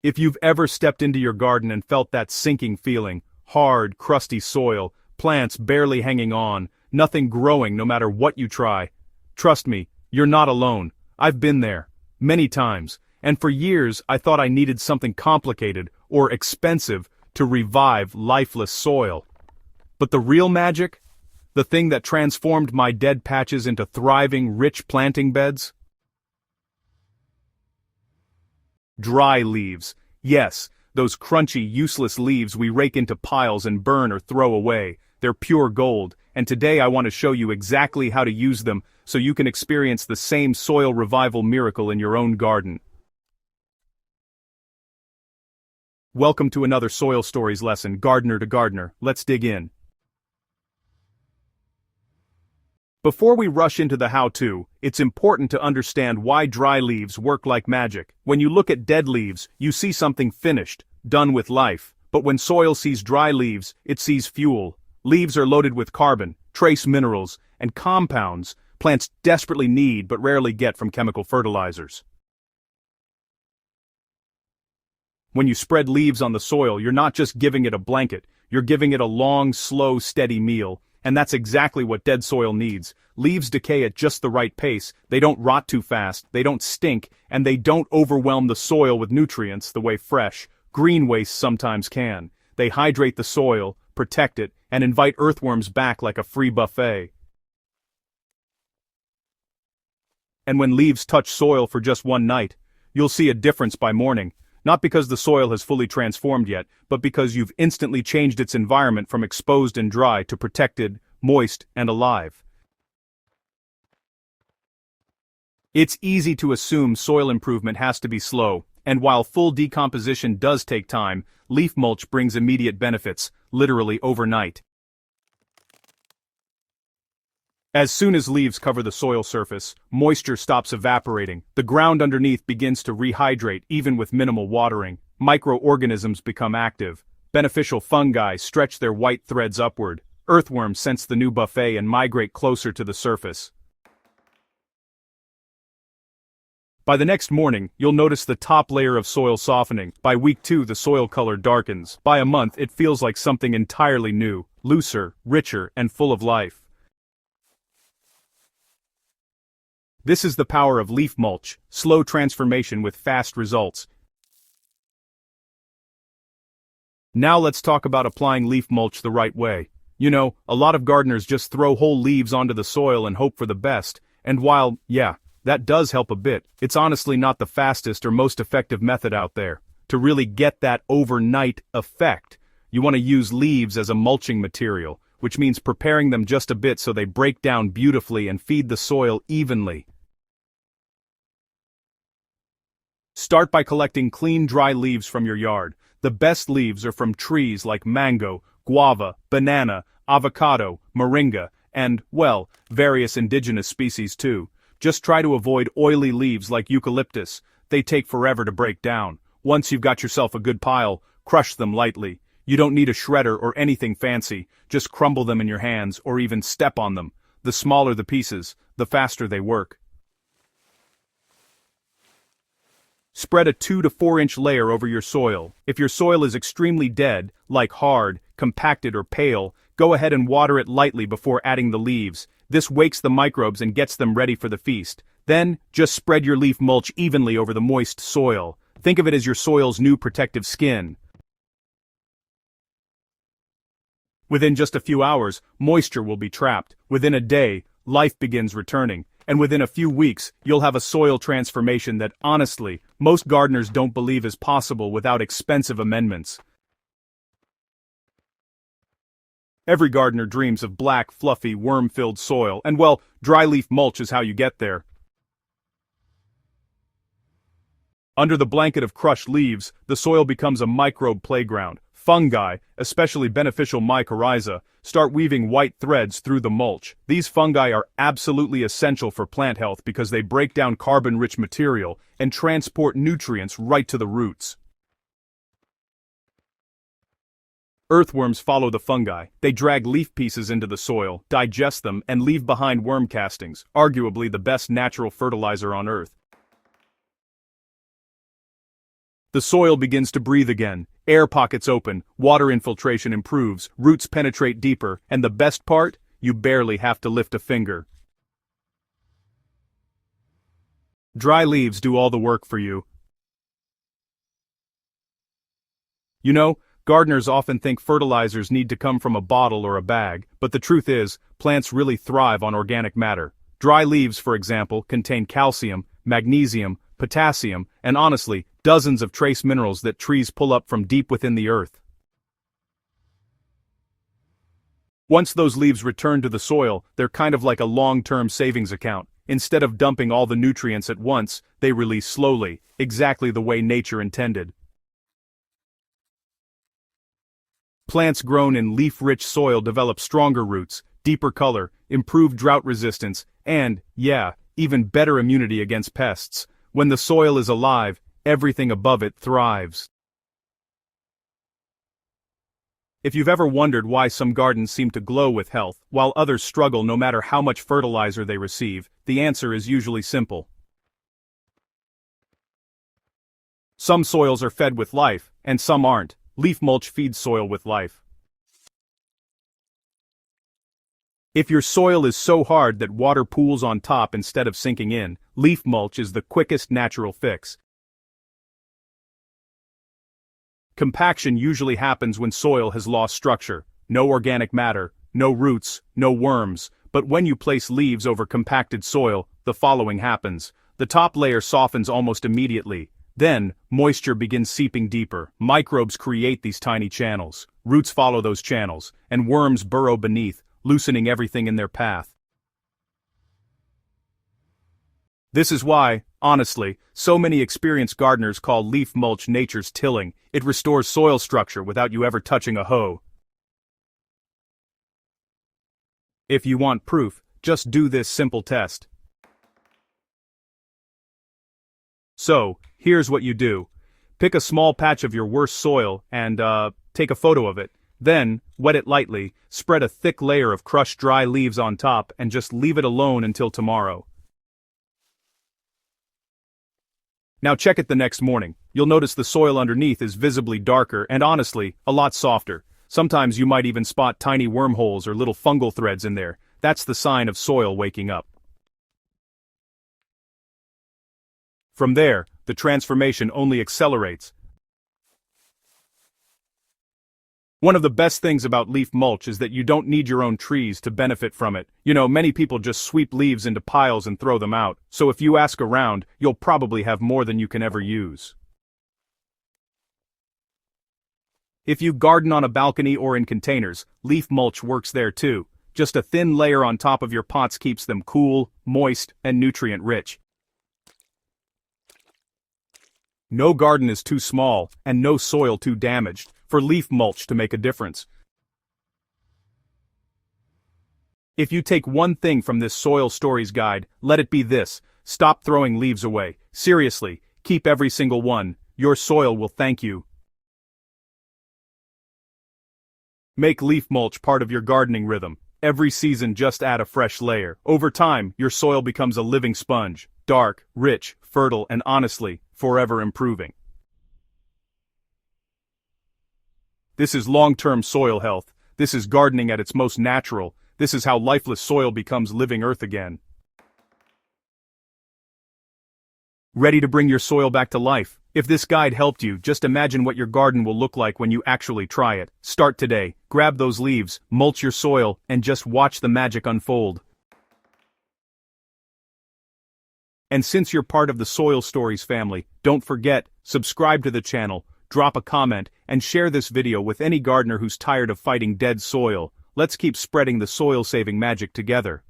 If you've ever stepped into your garden and felt that sinking feeling, hard, crusty soil, plants barely hanging on, nothing growing no matter what you try, trust me, you're not alone. I've been there, many times, and for years I thought I needed something complicated or expensive to revive lifeless soil. But the real magic? The thing that transformed my dead patches into thriving, rich planting beds? Dry leaves. Yes, those crunchy, useless leaves we rake into piles and burn or throw away. They're pure gold, and today I want to show you exactly how to use them so you can experience the same soil revival miracle in your own garden. Welcome to another Soil Stories lesson, gardener to gardener. Let's dig in. Before we rush into the how-to, it's important to understand why dry leaves work like magic. When you look at dead leaves, you see something finished, done with life. But when soil sees dry leaves, it sees fuel. Leaves are loaded with carbon, trace minerals, and compounds plants desperately need but rarely get from chemical fertilizers. When you spread leaves on the soil, you're not just giving it a blanket, you're giving it a long, slow, steady meal. And that's exactly what dead soil needs. Leaves decay at just the right pace, they don't rot too fast, they don't stink, and they don't overwhelm the soil with nutrients the way fresh, green waste sometimes can. They hydrate the soil, protect it, and invite earthworms back like a free buffet. And when leaves touch soil for just one night, you'll see a difference by morning. Not because the soil has fully transformed yet, but because you've instantly changed its environment from exposed and dry to protected, moist, and alive. It's easy to assume soil improvement has to be slow, and while full decomposition does take time, leaf mulch brings immediate benefits, literally overnight. As soon as leaves cover the soil surface, moisture stops evaporating. The ground underneath begins to rehydrate even with minimal watering. Microorganisms become active. Beneficial fungi stretch their white threads upward. Earthworms sense the new buffet and migrate closer to the surface. By the next morning, you'll notice the top layer of soil softening. By week 2, the soil color darkens. By a month, it feels like something entirely new, looser, richer, and full of life. This is the power of leaf mulch, slow transformation with fast results. Now let's talk about applying leaf mulch the right way. You know, a lot of gardeners just throw whole leaves onto the soil and hope for the best, and while, yeah, that does help a bit, it's honestly not the fastest or most effective method out there. To really get that overnight effect, you want to use leaves as a mulching material, which means preparing them just a bit so they break down beautifully and feed the soil evenly. Start by collecting clean, dry leaves from your yard. The best leaves are from trees like mango, guava, banana, avocado, moringa, and, well, various indigenous species too. Just try to avoid oily leaves like eucalyptus. They take forever to break down. Once you've got yourself a good pile, crush them lightly. You don't need a shredder or anything fancy. Just crumble them in your hands or even step on them. The smaller the pieces, the faster they work. Spread a 2 to 4 inch layer over your soil. If your soil is extremely dead, like hard, compacted or pale, go ahead and water it lightly before adding the leaves. This wakes the microbes and gets them ready for the feast. Then, just spread your leaf mulch evenly over the moist soil. Think of it as your soil's new protective skin. Within just a few hours, moisture will be trapped. Within a day, life begins returning. And within a few weeks, you'll have a soil transformation that, honestly, most gardeners don't believe is possible without expensive amendments. Every gardener dreams of black, fluffy, worm-filled soil, and well, dry leaf mulch is how you get there. Under the blanket of crushed leaves, the soil becomes a microbe playground. Fungi, especially beneficial mycorrhiza, start weaving white threads through the mulch. These fungi are absolutely essential for plant health because they break down carbon-rich material and transport nutrients right to the roots. Earthworms follow the fungi. They drag leaf pieces into the soil, digest them, and leave behind worm castings, arguably the best natural fertilizer on Earth. The soil begins to breathe again, air pockets open, water infiltration improves, roots penetrate deeper, and the best part? You barely have to lift a finger. Dry leaves do all the work for you. You know, gardeners often think fertilizers need to come from a bottle or a bag, but the truth is, plants really thrive on organic matter. Dry leaves, for example, contain calcium, magnesium, potassium, and honestly, dozens of trace minerals that trees pull up from deep within the earth. Once those leaves return to the soil, they're kind of like a long-term savings account. Instead of dumping all the nutrients at once, they release slowly, exactly the way nature intended. Plants grown in leaf-rich soil develop stronger roots, deeper color, improved drought resistance, and, yeah, even better immunity against pests. When the soil is alive, everything above it thrives. If you've ever wondered why some gardens seem to glow with health, while others struggle no matter how much fertilizer they receive, the answer is usually simple. Some soils are fed with life, and some aren't. Leaf mulch feeds soil with life. If your soil is so hard that water pools on top instead of sinking in, leaf mulch is the quickest natural fix. Compaction usually happens when soil has lost structure. No organic matter, no roots, no worms, but when you place leaves over compacted soil, the following happens. The top layer softens almost immediately. Then, moisture begins seeping deeper. Microbes create these tiny channels. Roots follow those channels, and worms burrow beneath, loosening everything in their path. This is why, honestly, so many experienced gardeners call leaf mulch nature's tilling. It restores soil structure without you ever touching a hoe. If you want proof, just do this simple test. So, here's what you do. Pick a small patch of your worst soil and, take a photo of it. Then, wet it lightly, spread a thick layer of crushed dry leaves on top and just leave it alone until tomorrow. Now check it the next morning. You'll notice the soil underneath is visibly darker and honestly, a lot softer. Sometimes you might even spot tiny wormholes or little fungal threads in there. That's the sign of soil waking up. From there, the transformation only accelerates. One of the best things about leaf mulch is that you don't need your own trees to benefit from it. You know, many people just sweep leaves into piles and throw them out, so if you ask around, you'll probably have more than you can ever use. If you garden on a balcony or in containers, leaf mulch works there too. Just a thin layer on top of your pots keeps them cool, moist, and nutrient-rich. No garden is too small, and no soil too damaged, for leaf mulch to make a difference. If you take one thing from this SoilStories guide, let it be this: stop throwing leaves away. Seriously, keep every single one. Your soil will thank you. Make leaf mulch part of your gardening rhythm. Every season just add a fresh layer. Over time, your soil becomes a living sponge. Dark, rich, fertile, and honestly, forever improving. This is long-term soil health. This is gardening at its most natural. This is how lifeless soil becomes living earth again. Ready to bring your soil back to life? If this guide helped you, just imagine what your garden will look like when you actually try it. Start today, grab those leaves, mulch your soil, and just watch the magic unfold. And since you're part of the SoilStories family, don't forget, subscribe to the channel, drop a comment, and share this video with any gardener who's tired of fighting dead soil. Let's keep spreading the soil-saving magic together.